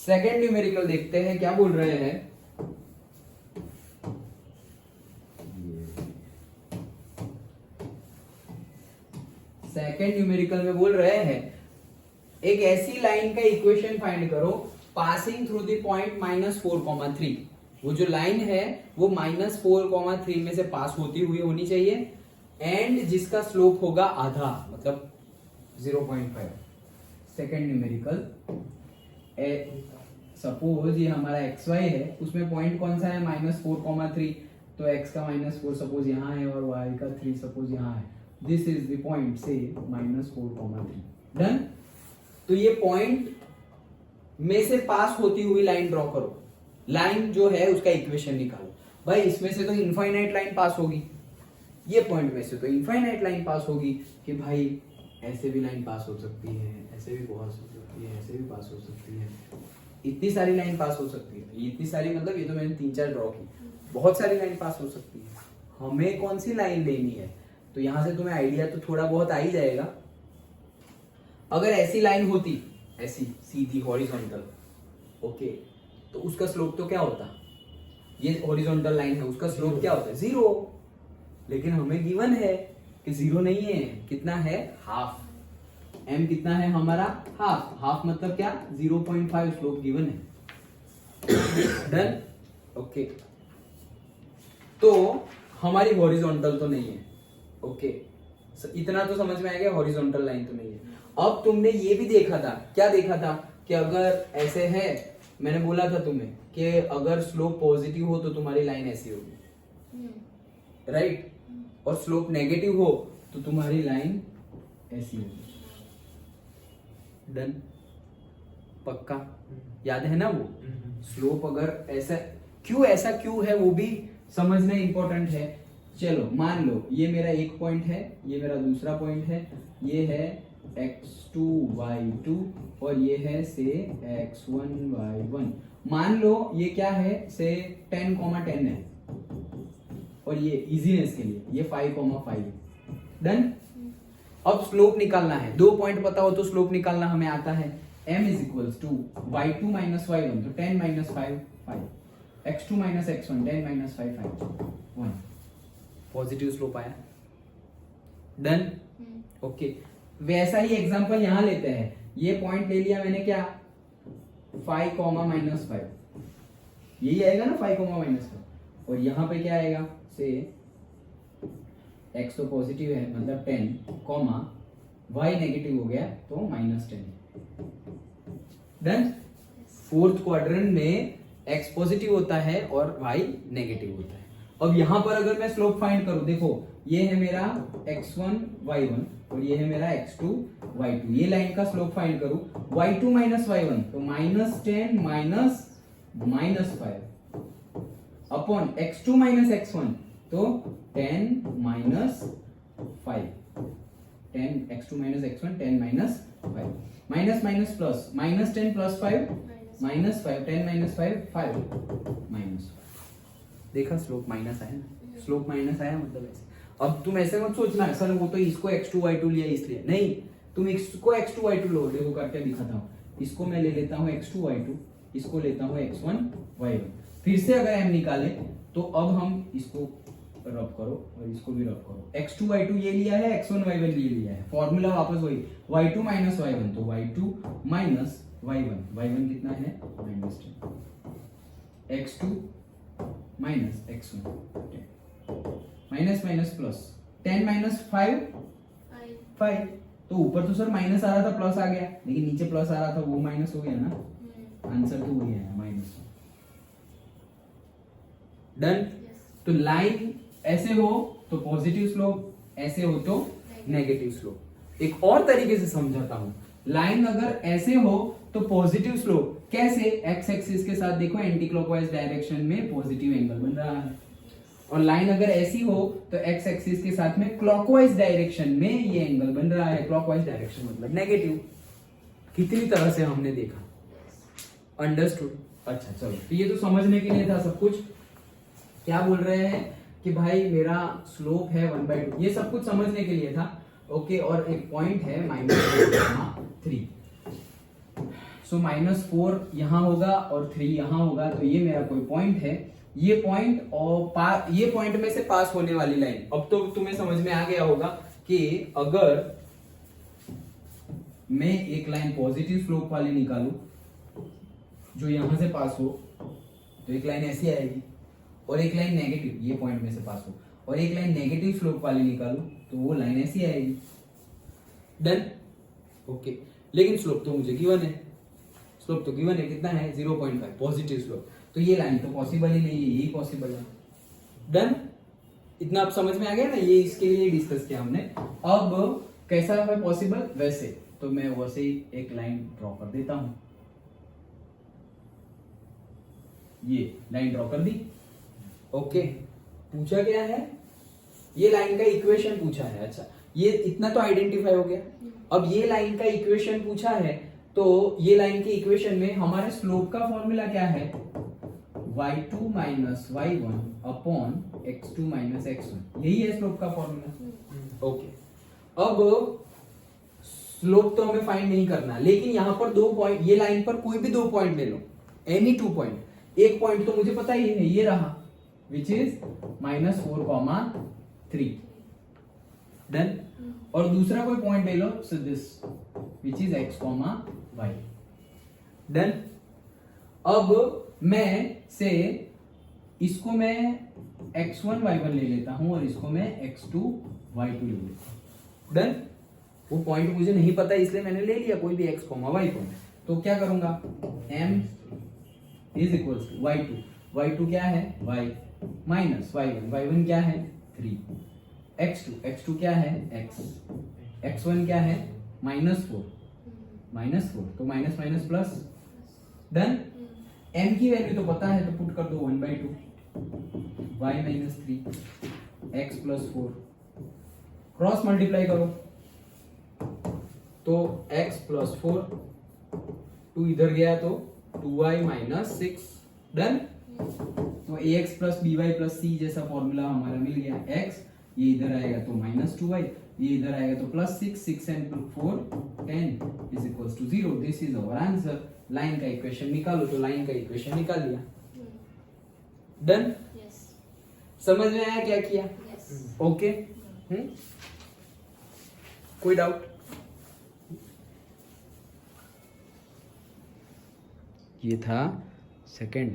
Second numerical देखते हैं क्या बोल रहे हैं। सेकेंड न्यूमेरिकल में बोल रहे हैं एक ऐसी लाइन का इक्वेशन फाइंड करो पासिंग थ्रू द पॉइंट -4,3। वो जो लाइन है वो -4,3 में से पास होती हुई होनी चाहिए एंड जिसका स्लोप होगा आधा, मतलब 0.5। सेकेंड न्यूमेरिकल, सपोज ये हमारा xy है, उसमें पॉइंट कौन सा है -4,3, तो x का -4 सपोज यहाँ है और y का 3 सपोज यहाँ है। दिस इज द पॉइंट से -4,3। डन। तो ये पॉइंट में से पास होती हुई लाइन ड्रॉ करो। लाइन जो है उसका इक्वेशन निकालो। भाई इसमें से तो इनफाइनाइट लाइन पास होगी, ये पॉइंट में से तो इनफाइनाइट लाइन पास होगी कि भाई ऐसे भी लाइन पास हो सकती है, ऐसे भी पास हो सकती है, ऐसे भी पास हो सकती है, इतनी सारी लाइन पास हो सकती है। इतनी सारी मतलब ये तो मैंने 3-4 ड्रॉ की, बहुत सारी लाइन पास हो सकती है। हमें कौन सी लाइन लेनी है, तो यहां से तुम्हें आइडिया तो थोड़ा बहुत आ ही जाएगा। अगर ऐसी लाइन होती, ऐसी सीधी हॉरिजॉन्टल, ओके, तो उसका स्लोप तो क्या होता, ये हॉरिजॉन्टल लाइन है, उसका स्लोप क्या होता है 0। लेकिन हमें गिवन है कि 0 नहीं है, कितना है हाफ। m कितना है हमारा हाफ। हाफ मतलब क्या 0.5 स्लोप गिवन है। डन। ओके, तो हमारी हॉरिजॉन्टल तो नहीं है। ओके, इतना तो समझ में आ गया, हॉरिजॉन्टल लाइन तो नहीं है। अब तुमने ये भी देखा था, क्या देखा था कि अगर ऐसे है, मैंने बोला था तुम्हें कि अगर स्लोप पॉजिटिव हो तो तुम्हारी लाइन ऐसी होगी, राइट, और स्लोप नेगेटिव हो तो तुम्हारी लाइन ऐसी होगी। डन, पक्का याद है ना वो स्लोप। अगर ऐसा क्यों है वो भी समझना इंपॉर्टेंट है। चलो मान लो ये मेरा एक पॉइंट है, ये मेरा दूसरा पॉइंट है, ये है x2 y2 और ये है से x1 y1। मान लो ये क्या है से 10,10 है और ये इजीनेस के लिए ये 5,5। डन। अब स्लोप निकालना है, 2 पॉइंट पता हो तो स्लोप निकालना हमें आता है। m is equals to y2 minus y1, तो 10 minus 5 5, x2 minus x1 10 minus 5 5 1। Positive slope आया। डन। ओके, वैसा ही एग्जांपल यहां लेते हैं। ये पॉइंट ले लिया मैंने क्या 5, -5, यही आएगा ना 5, -5। और यहां पे क्या आएगा से x तो पॉजिटिव है मतलब 10, y नेगेटिव हो गया तो -10। डन। फोर्थ क्वाड्रेंट में x पॉजिटिव होता है और y नेगेटिव होता है। अब यहां पर अगर मैं स्लोप फाइंड करूं, देखो ये है मेरा x1 y1 और ये है मेरा x2 y2। ये लाइन का स्लोप फाइंड करूं y2 माइनस y1 तो -10 minus 5 upon x2 minus x1 तो 10 minus 5। 10 x2 minus x1 10 minus 5, minus minus plus, -10 plus 5 -5, 10 minus 5 5 -5। देखा स्लोप माइनस आया ना, स्लोप माइनस आया मतलब ऐसे। अब तुम ऐसे मत सोचना सर वो तो इसको x2 y2 लिया इसलिए नहीं, तुम इसको x2 y2 लो। देखो करके दिखाता हूँ, इसको मैं ले लेता हूँ x2 y2, इसको लेता हूँ x1 y1। फिर से अगर m निकाले तो अब हम इसको रब करो और इसको भी रब करो। x2 y2 ये लिया है, x1 y1 ये लिया है, फॉर्मूला वापस वही y2 माइनस y1 तो y2 माइनस y1, y1 कितना है -10, x2 minus x1 minus minus plus 10 minus 5 तो ऊपर तो सर माइनस आ रहा था प्लस आ गया, लेकिन नीचे प्लस आ रहा था वो माइनस हो गया ना, आंसर तो वही है माइनस। डन। तो लाइन ऐसे हो तो पॉजिटिव स्लोप, ऐसे हो तो नेगेटिव स्लोप। एक और तरीके से समझाता हूं, लाइन अगर ऐसे हो तो पॉजिटिव स्लोप कैसे, एक्स एक्सिस के साथ देखो एंटी क्लॉकवाइज डायरेक्शन में पॉजिटिव एंगल बन रहा है, और लाइन अगर ऐसी हो तो एक्स एक्सिस के साथ में क्लॉकवाइज डायरेक्शन में ये एंगल बन रहा है। क्लॉकवाइज डायरेक्शन मतलब नेगेटिव। कितनी तरह से हमने देखा, अंडरस्टूड। अच्छा चलो, तो ये तो समझने के लिए था सब कुछ। क्या बोल रहे हैं कि भाई मेरा स्लोप है 1/2, ये सब कुछ समझने के लिए था। ओके, और एक पॉइंट है -3। सो -4 यहाँ होगा और 3 यहाँ होगा, तो ये मेरा कोई पॉइंट है, ये पॉइंट और ये पॉइंट में से पास होने वाली लाइन। अब तो तुम्हें समझ में आ गया होगा कि अगर मैं एक लाइन पॉजिटिव स्लोप वाली निकालूं जो यहां से पास हो, तो एक लाइन ऐसी आएगी, और एक लाइन नेगेटिव, ये पॉइंट में से पास हो, और एक लाइन नेगेटिव स्लोप वाली निकालूं तो वो लाइन ऐसी आएगी। डन? ओके। लेकिन स्लोप तो मुझे गिवन है, स्लोप तो गिवन है, कितना है 0.5 पॉजिटिव स्लोप, तो ये लाइन तो पॉसिबल ही नहीं है, यही पॉसिबल है। डन? इतना आप समझ में आ गया ना, ये इसके लिए डिस्कस किया हमने। अब कैसा है पॉसिबल, वैसे तो मैं वैसे ही एक लाइन ड्रॉ कर देता हूं, ये लाइन ड्रॉ कर दी। ओके, पूछा गया है ये लाइन का इक्वेशन पूछा है। अच्छा, ये इतना तो आइडेंटिफाई हो गया। अब ये लाइन का इक्वेशन पूछा है, तो ये लाइन के इक्वेशन में हमारे स्लोप का फॉर्मूला क्या है, y2 minus y1 upon x2 minus x1, यही है स्लोप का फॉर्मूला। ओके, अब स्लोप तो हमें फाइंड नहीं करना, लेकिन यहां पर 2 पॉइंट, ये लाइन पर कोई भी 2 पॉइंट ले लो, एनी 2 पॉइंट। एक पॉइंट तो मुझे पता ही है, ये रहा, विच इज -4,3। डन? और दूसरा कोई पॉइंट ले लो, so this which is x, y। Done? अब मैं से इसको मैं x1 y1 ले लेता हूं और इसको मैं x2 y2 ले लेता हूं। डन? वो पॉइंट मुझे नहीं पता इसलिए मैंने ले लिया कोई भी x, y पॉइंट। तो क्या करूंगा, m is equals to y2 क्या है y माइनस y1 क्या है 3, x2 क्या है x1 क्या है -4 तो minus minus plus. Done? m की वैल्यू तो पता है, तो पुट कर दो 1/2 y minus 3 x plus 4, cross multiply करो तो x प्लस 4, 2 इधर गया तो 2y माइनस 6। डन? तो ax plus by plus c जैसा फॉर्मूला हमारा मिल गया। x ये इधर आएगा तो -2y, ये इधर आएगा तो +6 and 4 10 is equals to 0। This is our answer. Line का इक्वेशन निकालो, तो लाइन का इक्वेशन निकाल लिया। डन? समझ में आया क्या किया? ओके। कोई डाउट? ये था सेकंड